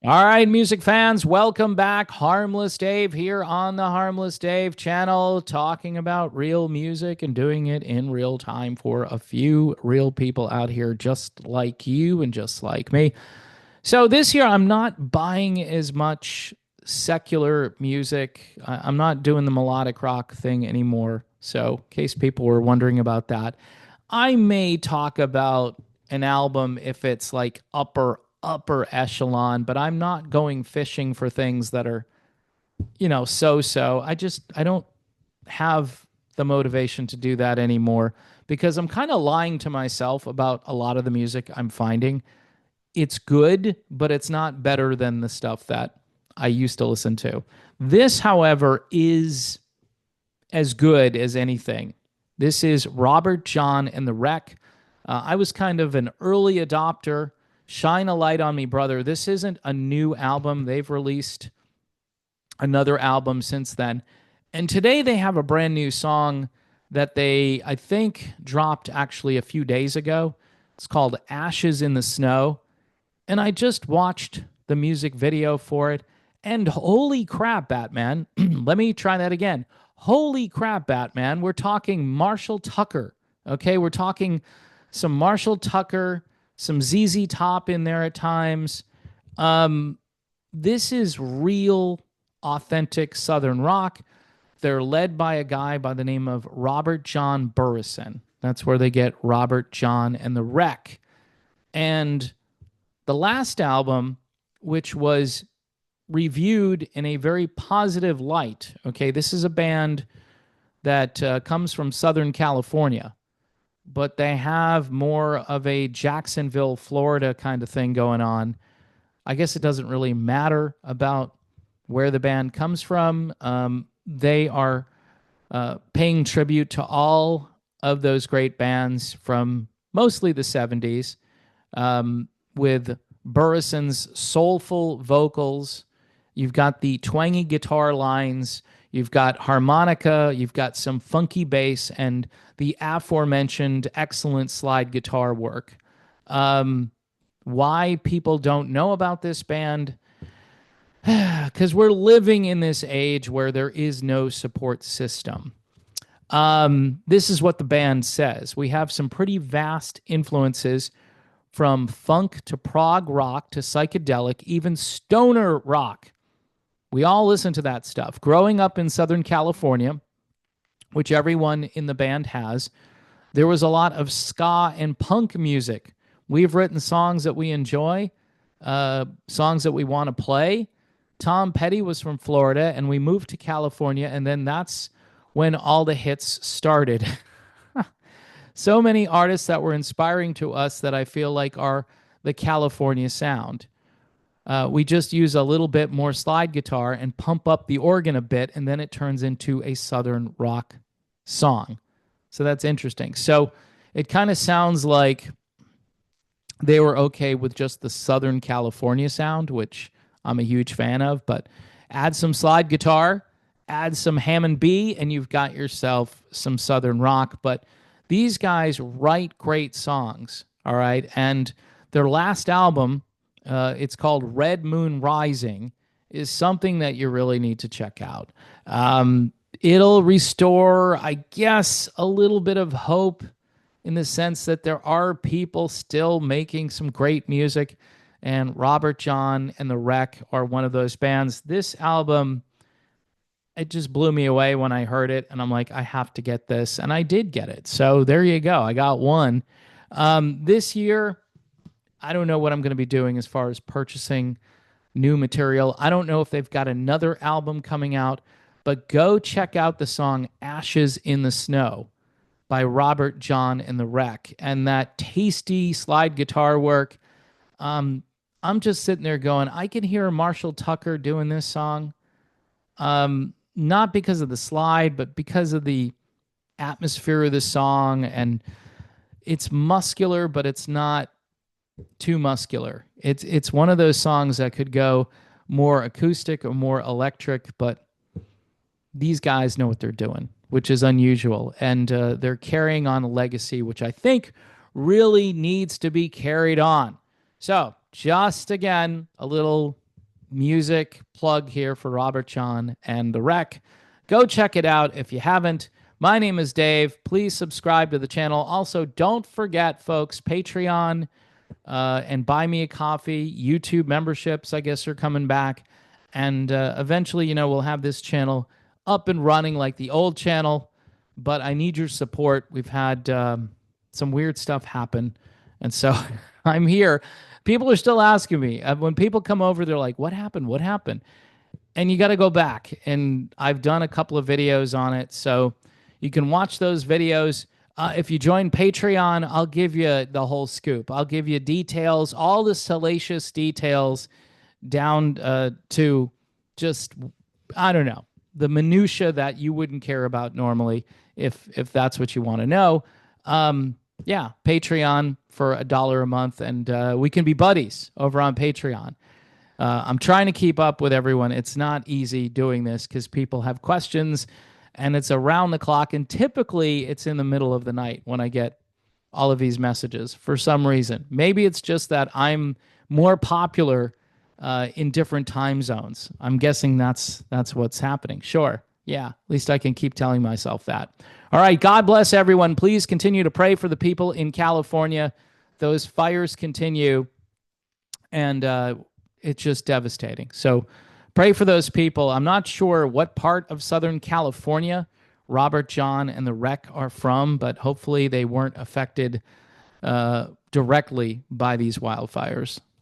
All right, music fans, welcome back. Harmless Dave here on the Harmless Dave channel, talking about real music and doing it in real time for a few real people out here just like you and just like me. So this year, I'm not buying as much secular music. I'm not doing the melodic rock thing anymore. So, in case people were wondering about that, I may talk about an album if it's like upper echelon, but I'm not going fishing for things that are, so. I don't have the motivation to do that anymore because I'm kind of lying to myself about a lot of the music I'm finding. It's good, but it's not better than the stuff that I used to listen to. This, however, is as good as anything. This is Robert John and the Wreck. I was kind of an early adopter. Shine a light on me, brother. This isn't a new album. They've released another album since then. And today they have a brand new song that they, I think, dropped actually a few days ago. It's called Ashes in the Snow. And I just watched the music video for it. And holy crap, Batman. Let me try that again. Holy crap, Batman. We're talking Marshall Tucker. Okay, we're talking some Marshall Tucker, some ZZ Top in there at times. Um, this is real, authentic Southern rock. They're led by a guy by the name of Robert John Burrison. That's where they get Robert John and the Wreck. And the last album, which was reviewed in a very positive light. Okay, this is a band that comes from Southern California, but they have more of a Jacksonville, Florida kind of thing going on. I guess it doesn't really matter about where the band comes from. They are paying tribute to all of those great bands from mostly the 70s, with Burrison's soulful vocals. You've got the twangy guitar lines, you've got harmonica, you've got some funky bass, and the aforementioned excellent slide guitar work. Why people don't know about this band? Because we're living in this age where there is no support system. This is what the band says. We have some pretty vast influences from funk to prog rock to psychedelic, even stoner rock. We all listen to that stuff. Growing up in Southern California, which everyone in the band has, there was a lot of ska and punk music. We've written songs that we enjoy, songs that we want to play. Tom Petty was from Florida, and we moved to California, and then that's when all the hits started. So many artists that were inspiring to us that I feel like are the California sound. We just use a little bit more slide guitar and pump up the organ a bit, and then it turns into a Southern rock song. So that's interesting. So it kind of sounds like they were okay with just the Southern California sound, which I'm a huge fan of, but add some slide guitar, add some Hammond B, and you've got yourself some Southern rock. But these guys write great songs, all right? And their last album, it's called Red Moon Rising, is something that you really need to check out. It'll restore, I guess, a little bit of hope in the sense that there are people still making some great music, and Robert John and the Wreck are one of those bands. This album, it just blew me away when I heard it, and I'm like, I have to get this, and I did get it. So there you go. I got one. This year, I don't know what I'm going to be doing as far as purchasing new material. I don't know if they've got another album coming out, but go check out the song Ashes in the Snow by Robert John and the Wreck, and that tasty slide guitar work. I'm just sitting there going, I can hear Marshall Tucker doing this song. Not because of the slide, but because of the atmosphere of the song. And it's muscular, but it's not too muscular. It's one of those songs that could go more acoustic or more electric, but these guys know what they're doing, which is unusual. And they're carrying on a legacy, which I think really needs to be carried on. So, just again, a little music plug here for Robert John and the Wreck. Go check it out if you haven't. My name is Dave. Please subscribe to the channel. Also, don't forget, folks, Patreon and Buy Me a Coffee. YouTube memberships, I guess, are coming back. And eventually, we'll have this channel up and running like the old channel. But I need your support. We've had some weird stuff happen. And so I'm here. People are still asking me. When people come over, they're like, what happened? What happened? And you got to go back. And I've done a couple of videos on it. So you can watch those videos. If you join Patreon, I'll give you the whole scoop. I'll give you details, all the salacious details down to just, I don't know, the minutia that you wouldn't care about normally if that's what you want to know. Yeah, Patreon for $1 a month, and we can be buddies over on Patreon. I'm trying to keep up with everyone. It's not easy doing this because people have questions, and it's around the clock, and typically it's in the middle of the night when I get all of these messages for some reason. Maybe it's just that I'm more popular in different time zones. I'm guessing that's what's happening. Sure. Yeah, at least I can keep telling myself that. All right, God bless everyone. Please continue to pray for the people in California. Those fires continue, and it's just devastating. So pray for those people. I'm not sure what part of Southern California Robert John and the Wreck are from, but hopefully they weren't affected directly by these wildfires.